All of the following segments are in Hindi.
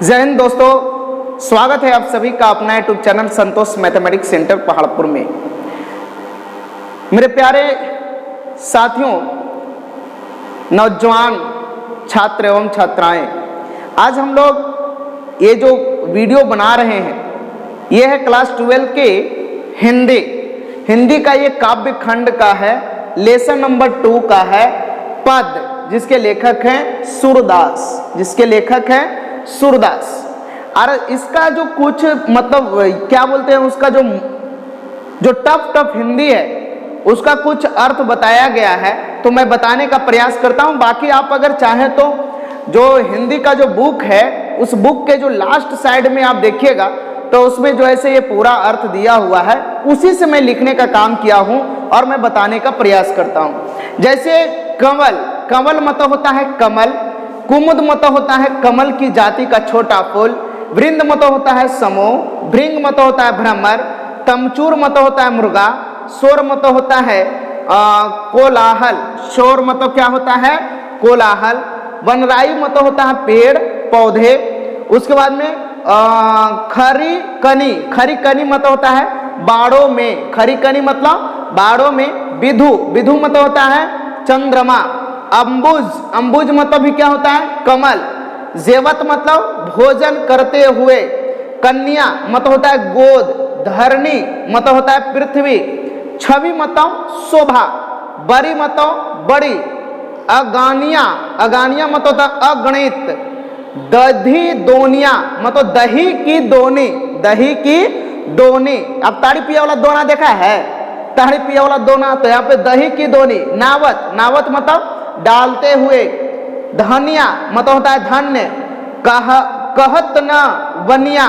जय हिंद दोस्तों, स्वागत है आप सभी का अपना यूट्यूब चैनल संतोष मैथमेटिक्स सेंटर पहाड़पुर में। मेरे प्यारे साथियों, नौजवान छात्र एवं छात्राएं, आज हम लोग ये जो वीडियो बना रहे हैं ये है क्लास 12 के हिंदी का ये काव्य खंड का है, लेसन नंबर 2 का है पद, जिसके लेखक हैं सूरदास। और इसका जो कुछ मतलब क्या बोलते हैं, उसका जो टफ हिंदी है उसका कुछ अर्थ बताया गया है, तो मैं बताने का प्रयास करता हूं। बाकी आप अगर चाहें तो जो हिंदी का जो बुक है उस बुक के जो लास्ट साइड में आप देखिएगा तो उसमें जो ऐसे ये पूरा अर्थ दिया हुआ है, उसी से मैं लिखने का काम किया हूं और मैं बताने का प्रयास करता हूं। जैसे कंवल मतलब होता है कमल, कुमुद मतलब होता है कमल की जाति का छोटा फूल, वृंद मतलब होता है समूह, भृंग मतलब होता है भ्रमर, तमचूर मतलब होता है मुर्गा, शोर मतलब होता है कोलाहल, शोर मतलब क्या होता है कोलाहल, वनराई मतलब होता है पेड़ पौधे। उसके बाद में खरी कनी मतलब होता है बाड़ों में, खरी कनी मतलब बाड़ों में, विधु मतलब होता है चंद्रमा, अंबुज मतलब भी क्या होता है कमल, जेवत मतलब भोजन करते हुए, कन्या मतलब होता है गोद, धरणी मतलब होता है पृथ्वी, छवि मतलब शोभा, बड़ी मतलब बड़ी, अगानिया मतलब होता है अगणित, दधी दोनिया मतलब दही की दोनी। अब ताड़ी पिया वाला दोना देखा है, ताड़ी पिया वाला दोना, तो यहाँ पे दही की दोनी। नावत मतलब डालते हुए, धनिया मतलब होता है धन्य, कहत न वनिया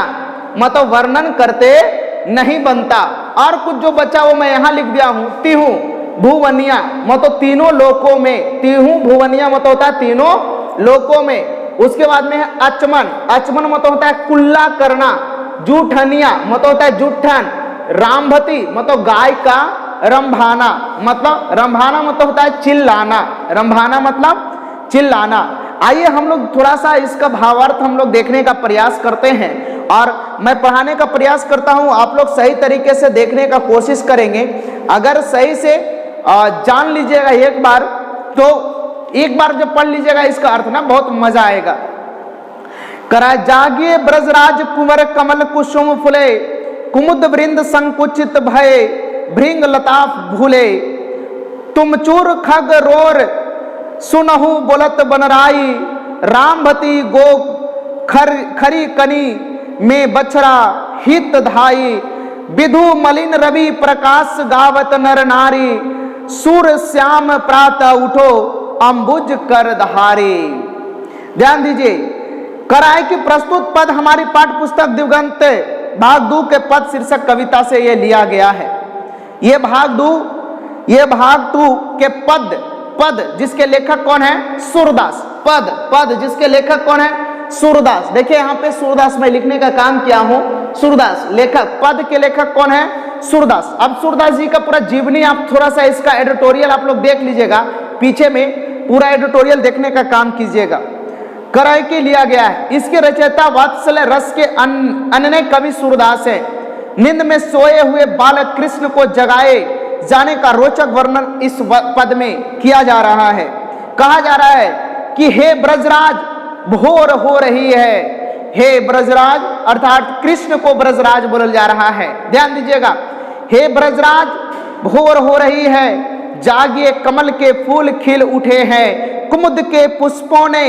मतलब वर्णन करते नहीं बनता। और कुछ जो बचा वो मैं यहाँ लिख दिया हूँ, तिहु भुवनिया मतलब तीनों लोकों में, तिहु भुवनिया मतलब होता है तीनों लोकों में। उसके बाद में है अचमन मतलब होता है कुल्ला करना, जूठनिया मतलब होता है जूठन, रामभती मतलब गाय का रंभाना मतलब होता है चिल्लाना। आइए हम लोग थोड़ा सा इसका भावार्थ हम लोग देखने का प्रयास करते हैं और मैं पढ़ाने का प्रयास करता हूं, आप लोग सही तरीके से देखने का कोशिश करेंगे। अगर सही से जान लीजिएगा एक बार, तो एक बार जब पढ़ लीजिएगा इसका अर्थ ना, बहुत मजा आएगा। करा जागिए ब्रजराज कुंवर कमल कुसुम फुले, कुमुद वृंद संकुचित भय भृंग लताफ भूले, तुम चूर खग रोर सुनहु बोलत बनराई, रामभती गो खरी कनी में बछरा हित धाई, विधु मलिन रवि प्रकाश गावत नर नारी, सूर श्याम प्रातः उठो अंबुज कर धारी। ध्यान दीजिए, कराए की प्रस्तुत पद हमारी पाठ्य पुस्तक दिवगंत भाग 2 के पद शीर्षक कविता से ये लिया गया है। ये भाग 2 के पद जिसके लेखक कौन है सूरदास, पद जिसके लेखक कौन है सूरदास। देखिए यहाँ पे सूरदास मैं लिखने का काम किया हूं, सूरदास लेखक, पद के लेखक कौन है सूरदास। अब सूरदास जी का पूरा जीवनी आप थोड़ा सा इसका एडिटोरियल आप लोग देख लीजिएगा, पीछे में पूरा एडिटोरियल देखने का काम कीजिएगा। कराई के लिया गया है, इसके रचयिता वात्सल रस के अन्य कवि सूरदास है। नींद में सोए हुए बालक कृष्ण को जगाए जाने का रोचक वर्णन इस पद में किया जा रहा है। कहा जा रहा है कि हे ब्रजराज भोर हो रही है, हे ब्रजराज अर्थात कृष्ण को ब्रजराज बोला जा रहा है। ध्यान दीजिएगा, हे ब्रजराज भोर हो रही है, जागिए कमल के फूल खिल उठे हैं, कुमुद के पुष्पों ने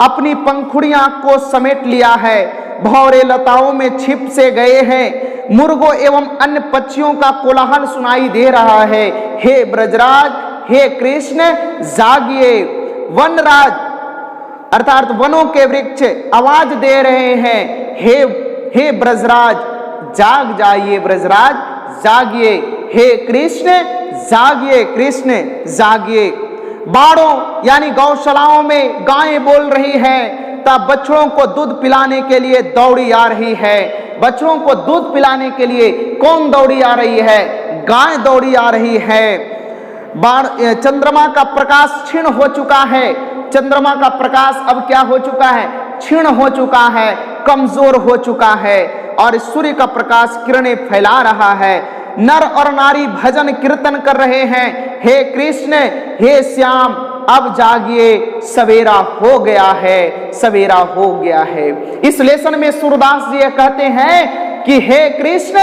अपनी पंखुड़ियां को समेट लिया है, भौरे लताओं में छिप से गए हैं, मुर्गों एवं अन्य पक्षियों का कोलाहल सुनाई दे रहा है। हे ब्रजराज, हे कृष्ण जागिए, वनराज अर्थात वनों के वृक्ष आवाज दे रहे हैं, हे ब्रजराज जाग जाइए, ब्रजराज जागिए, हे कृष्ण जागिए, कृष्ण जागिए। बाड़ों यानी गौशालाओं में गायें बोल रही हैं, तब बछड़ों को दूध पिलाने के लिए दौड़ी आ रही है। बछड़ों को दूध पिलाने के लिए कौन दौड़ी आ रही है? गाय दौड़ी आ रही है। चंद्रमा का प्रकाश क्षीण हो चुका है, चंद्रमा का प्रकाश अब क्या हो चुका है? क्षीण हो चुका है। कमजोर हो चुका है और सूर्य का प्रकाश किरणें फैला रहा है। नर और नारी भजन कीर्तन कर रहे हैं, हे कृष्ण, हे श्याम, अब जागिए, सवेरा हो गया है, सवेरा हो गया है। इस लेसन में सूरदास जी कहते हैं कि हे कृष्ण,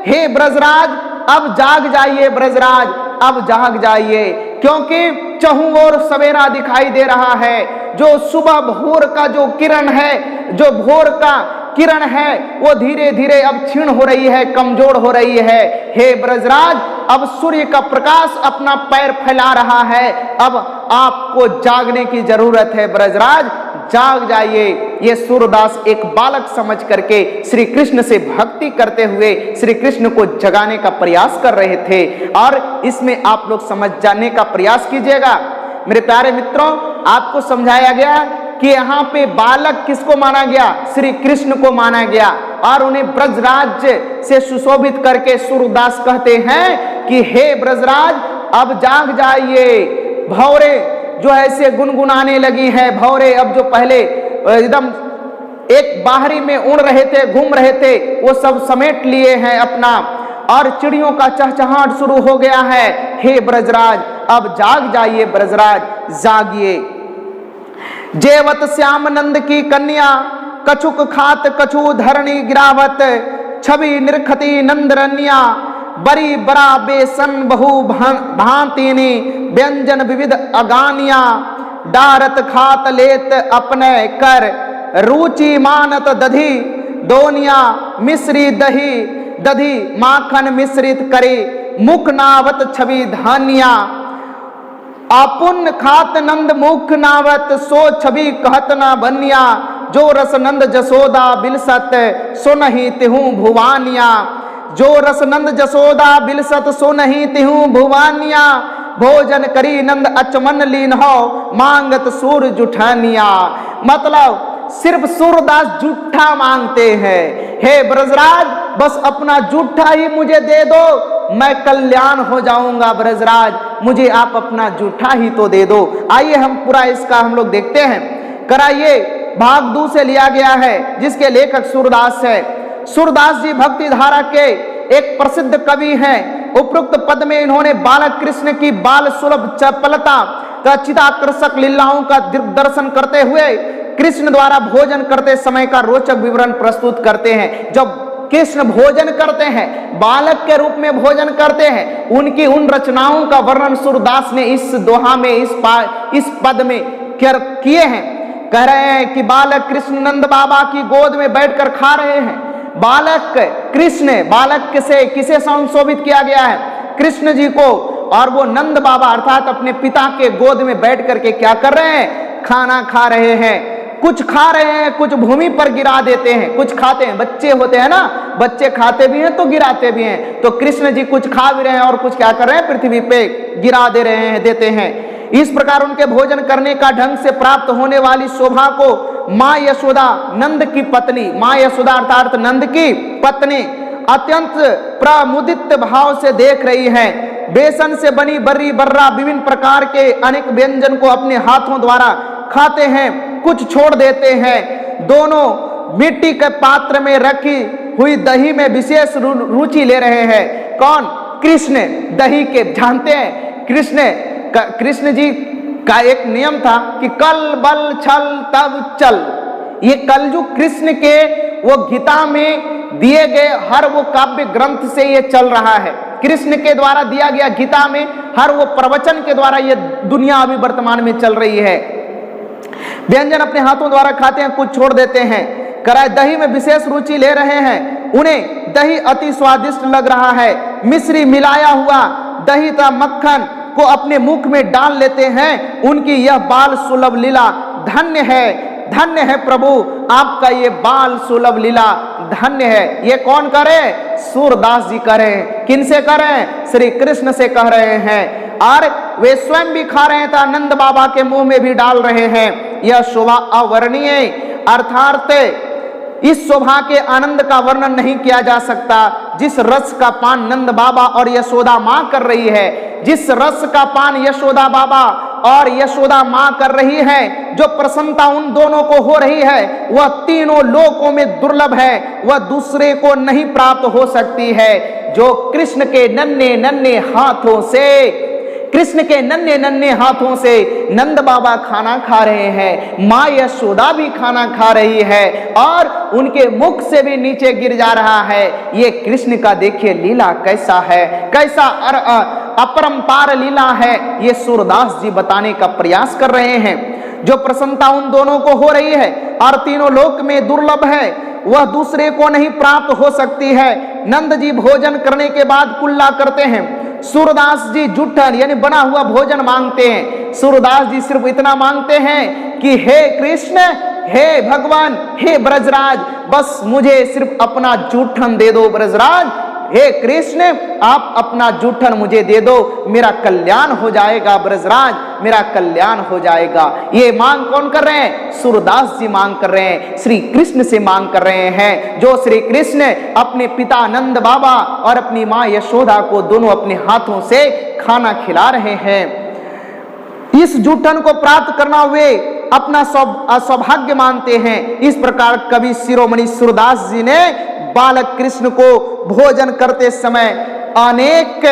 हे ब्रजराज, अब जाग जाइए ब्रजराज, अब जाग जाइए, क्योंकि चहुं ओर सवेरा दिखाई दे रहा है। जो सुबह भोर का जो किरण है, जो भोर का किरण है, वो धीरे धीरे अब क्षीण हो रही है, कमजोर हो रही है। हे ब्रजराज, अब सूर्य का प्रकाश अपना पैर फैला रहा है, अब आपको जागने की जरूरत है ब्रजराज, जाग जाइए। ये सूरदास एक बालक समझ करके श्री कृष्ण से भक्ति करते हुए श्री कृष्ण को जगाने का प्रयास कर रहे थे। और इसमें आप लोग समझ जाने का प्रयास कीजिएगा मेरे प्यारे मित्रों। आपको समझाया गया कि यहाँ पे बालक किसको माना गया, श्री कृष्ण को माना गया, और उन्हें ब्रजराज से सुशोभित करके सूरदास कहते हैं कि हे ब्रजराज, अब जाग जाइए। भौरे जो ऐसे गुनगुनाने लगी है, भौरे अब जो पहले एकदम एक बाहरी में उड़ रहे थे, घूम रहे थे, वो सब समेट लिए हैं अपना, और चिड़ियों का चहचहाट शुरू हो गया है। हे ब्रजराज, अब जाग जाइए ब्रजराज, जागिए। जेवत श्याम नंद की कन्या, कछुक खात कछु धरणी गिरावत, छवि निरखती नंदरन्या, बरी बरा बेसन बहु भांतिनी, व्यंजन विविध अगानिया, डारत खात लेत अपने कर, रुचि मानत दधी दोनिया, मिश्री दही दधी माखन मिश्रित करे, मुख नावत छवि धानिया, आपुन खात नंद मुख नावत, सो छवि कहत न बनिया, जो रस नंद जसोदा बिलसत, सो नहीं तिहु भुवानिया, जो रस नंद जसोदा बिलसत, सो नहीं तिहु भुवानिया, भोजन करी नंद अचमन लीन हो, मांगत सूर जुठानिया। मतलब सिर्फ सूरदास जूठा मांगते हैं, हे ब्रजराज, बस अपना जूठा ही मुझे दे दो, मैं कल्याण हो जाऊंगा ब्रजराज, मुझे आप अपना जूठा ही तो दे दो। आइए हम पूरा इसका हम लोग देखते हैं। कराइए भाग 2 से लिया गया है, जिसके लेखक सूरदास है। सूरदास जी भक्ति धारा के एक प्रसिद्ध कवि हैं। उपरोक्त पद में इन्होंने बालक कृष्ण की बाल सुलभ चपलता का चिताकर्षक लीलाओं का दर्शन करते हुए कृष्ण द्वारा भोजन करते समय का रोचक विवरण प्रस्तुत करते हैं। जब कृष्ण भोजन करते हैं, बालक के रूप में भोजन करते हैं, उनकी उन रचनाओं का वर्णन सूरदास ने इस दोहा में, इस पद में किए हैं। कह रहे हैं कि बालक कृष्ण नंद बाबा की गोद में बैठकर खा रहे हैं। बालक कृष्ण, बालक से किसे संशोभित किया गया है? कृष्ण जी को। और वो नंद बाबा अर्थात अपने पिता के गोद में बैठ करके क्या कर रहे हैं? खाना खा रहे हैं। कुछ खा रहे हैं, कुछ भूमि पर गिरा देते हैं, कुछ खाते हैं। बच्चे होते हैं ना, बच्चे खाते भी हैं तो गिराते भी हैं। तो कृष्ण जी कुछ खा भी रहे हैं और कुछ क्या कर रहे हैं? पृथ्वी पे गिरा दे रहे हैं, देते हैं। इस प्रकार उनके भोजन करने का ढंग से प्राप्त होने वाली शोभा को माँ यशोदा, नंद की पत्नी, माँ यशोदा अर्थात नंद की पत्नी अत्यंत प्रमुदित भाव से देख रही है। बेसन से बनी बर्री बर्रा विभिन्न प्रकार के अनेक व्यंजन को अपने हाथों द्वारा खाते हैं, कुछ छोड़ देते हैं। दोनों मिट्टी के पात्र में रखी हुई दही में विशेष रुचि ले रहे हैं। कौन? कृष्ण। दही के जानते हैं कृष्ण जी का एक नियम था कि कल बल छल तब चल। ये कलयुग कृष्ण के वो गीता में दिए गए हर वो काव्य ग्रंथ से ये चल रहा है। कृष्ण के द्वारा दिया गया गीता में हर वो प्रवचन के द्वारा ये दुनिया अभी वर्तमान में चल रही है। व्यंजन अपने हाथों द्वारा खाते हैं, कुछ छोड़ देते हैं। कराए दही में विशेष रुचि ले रहे हैं। उन्हें दही अति स्वादिष्ट लग रहा है। मिश्री मिलाया हुआ दही तथा मक्खन को अपने मुख में डाल लेते हैं। उनकी यह बाल सुलभ लीला धन्य है, धन्य है प्रभु, आपका ये बाल सुलभ लीला धन्य है। ये कौन करे? सूरदास जी करे। किनसे करे? श्री कृष्ण से कह रहे हैं। और वे स्वयं भी खा रहे थे, नंद बाबा के मुंह में भी डाल रहे हैं। यह शोभा अवर्णीय अर्थात इस शोभा के आनंद का वर्णन नहीं किया जा सकता। जिस रस का पान नंद बाबा और यशोदा माँ कर रही है, जिस रस का पान यशोदा बाबा और यशोदा मां कर रही है, जो प्रसन्नता उन दोनों को हो रही है, वह तीनों लोकों में दुर्लभ है, वह दूसरे को नहीं प्राप्त हो सकती है। जो कृष्ण के नन्हे नन्हे हाथों से, कृष्ण के नन्हे नन्हे हाथों से नंद बाबा खाना खा रहे हैं, माँ यशोदा भी खाना खा रही है और उनके मुख से भी नीचे गिर जा रहा है। ये कृष्ण का देखिए लीला कैसा है, कैसा अपरंपार लीला है, ये सूरदास जी बताने का प्रयास कर रहे हैं। जो प्रसन्नता उन दोनों को हो रही है और तीनों लोक में दुर्लभ है, वह दूसरे को नहीं प्राप्त हो सकती है। नंद जी भोजन करने के बाद कुल्ला करते हैं, सूरदास जी जूठन यानी बना हुआ भोजन मांगते हैं। सूरदास जी सिर्फ इतना मांगते हैं कि हे कृष्ण, हे भगवान, हे ब्रजराज, बस मुझे सिर्फ अपना जूठन दे दो ब्रजराज। हे कृष्ण, आप अपना जूठन मुझे दे दो, मेरा कल्याण हो जाएगा ब्रजराज, मेरा कल्याण हो जाएगा। ये मांग कौन कर रहे हैं? सूरदास जी मांग कर रहे हैं, श्री कृष्ण से मांग कर रहे हैं। जो श्री कृष्ण अपने पिता नंद बाबा और अपनी मां यशोदा को दोनों अपने हाथों से खाना खिला रहे हैं। इस जूठन को प्राप्त करना वे अपना सौभाग्य मानते हैं। इस प्रकार कवि शिरोमणि सूरदास जी ने बालक कृष्ण को भोजन करते समय अनेक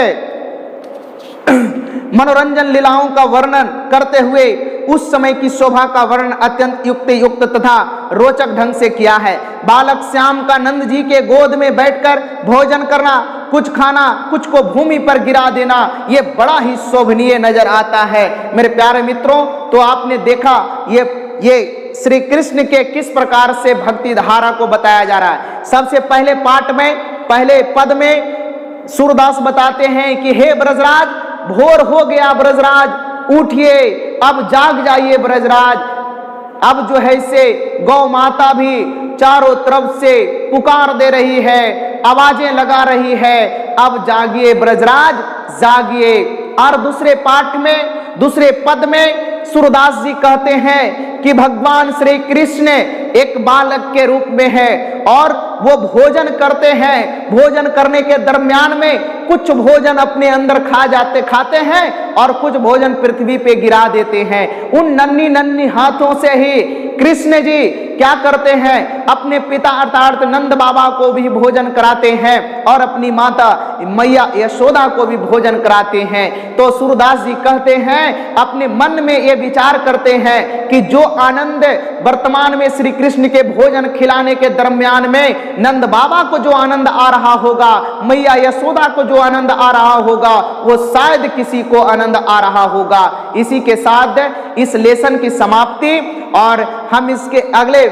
मनोरंजन लीलाओं का वर्णन करते हुए उस समय की शोभा का वर्णन अत्यंत युक्त तथा रोचक ढंग से किया है। बालक श्याम का नंद जी के गोद में बैठकर भोजन करना, कुछ खाना, कुछ को भूमि पर गिरा देना, ये बड़ा ही शोभनीय नजर आता है। मेरे प्यारे मित्रों, तो आपने देखा ये श्री कृष्ण के किस प्रकार से भक्ति धारा को बताया जा रहा है। सबसे पहले पाठ में, पहले पद में सूरदास बताते हैं कि हे ब्रजराज, भोर हो गया ब्रजराज, उठिए, अब जाग जाइए ब्रजराज। अब जो है से गौ माता भी चारों तरफ से पुकार दे रही है, आवाजें लगा रही है, अब जागिए ब्रजराज, जागिए। और दूसरे पाठ में, दूसरे पद में सूरदास जी कहते हैं कि भगवान श्री कृष्ण एक बालक के रूप में है और वो भोजन करते हैं। भोजन करने के दरमियान में कुछ भोजन अपने अंदर खाते हैं और कुछ भोजन पृथ्वी पे गिरा देते हैं। उन नन्ही नन्ही हाथों से ही कृष्ण जी क्या करते हैं? अपने पिता अर्थात नंद बाबा को भी भोजन कराते हैं और अपनी माता मैया यशोदा को भी भोजन कराते हैं। तो सूरदास जी कहते हैं, अपने मन में ये विचार करते हैं कि जो आनंद वर्तमान में श्री कृष्ण के भोजन खिलाने के दरमियान में नंद बाबा को जो आनंद आ रहा होगा, मैया यशोदा को जो आनंद आ रहा होगा, वो शायद किसी को आनंद आ रहा होगा। इसी के साथ इस लेसन की समाप्ति, और हम इसके अगले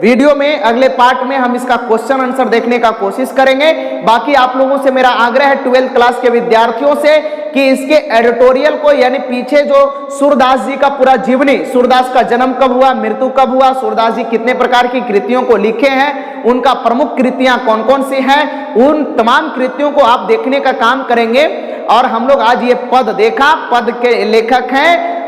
वीडियो में, अगले पार्ट में हम इसका क्वेश्चन आंसर देखने का कोशिश करेंगे। बाकी आप लोगों से मेरा आग्रह है 12th क्लास के विद्यार्थियों से कि इसके एडिटोरियल को, यानी पीछे जो सूरदास जी का पूरा जीवनी, सूरदास का जन्म कब हुआ, मृत्यु कब हुआ, सूरदास जी कितने प्रकार की कृतियों को लिखे हैं, उनका प्रमुख कृतियां कौन कौन सी हैं, उन तमाम कृतियों को आप देखने का काम करेंगे। और हम लोग आज ये पद देखा, पद के लेखक हैं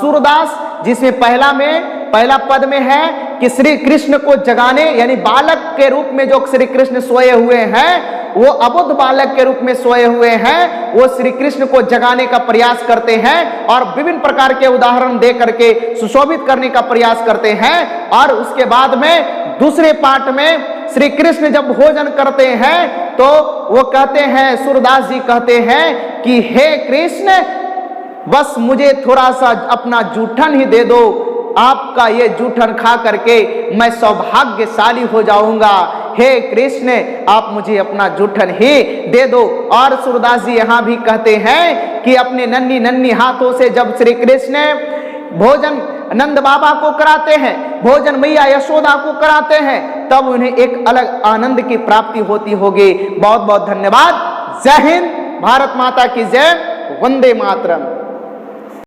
सूरदास, जिसमें पहला पद में है कि श्री कृष्ण को जगाने, यानी बालक के रूप में जो श्री कृष्ण सोए हुए हैं, वो अबुद्ध बालक के रूप में सोए हुए हैं, वो श्री कृष्ण को जगाने का प्रयास करते हैं और विभिन्न प्रकार के उदाहरण दे करके सुशोभित करने का प्रयास करते हैं। और उसके बाद में दूसरे पाठ में श्री कृष्ण जब भोजन करते हैं तो वो कहते हैं, सूरदास जी कहते हैं कि हे कृष्ण, बस मुझे थोड़ा सा अपना जूठन ही दे दो, आपका ये जूठन खा करके मैं सौभाग्यशाली हो जाऊंगा। हे कृष्ण, आप मुझे अपना जूठन ही दे दो। और सूरदास जी यहाँ भी कहते हैं कि अपने नन्ही नन्ही हाथों से जब श्री कृष्ण भोजन नंद बाबा को कराते हैं, भोजन मैया यशोदा को कराते हैं, तब उन्हें एक अलग आनंद की प्राप्ति होती होगी। बहुत बहुत धन्यवाद। जय हिंद, भारत माता की जय, वंदे मातरम।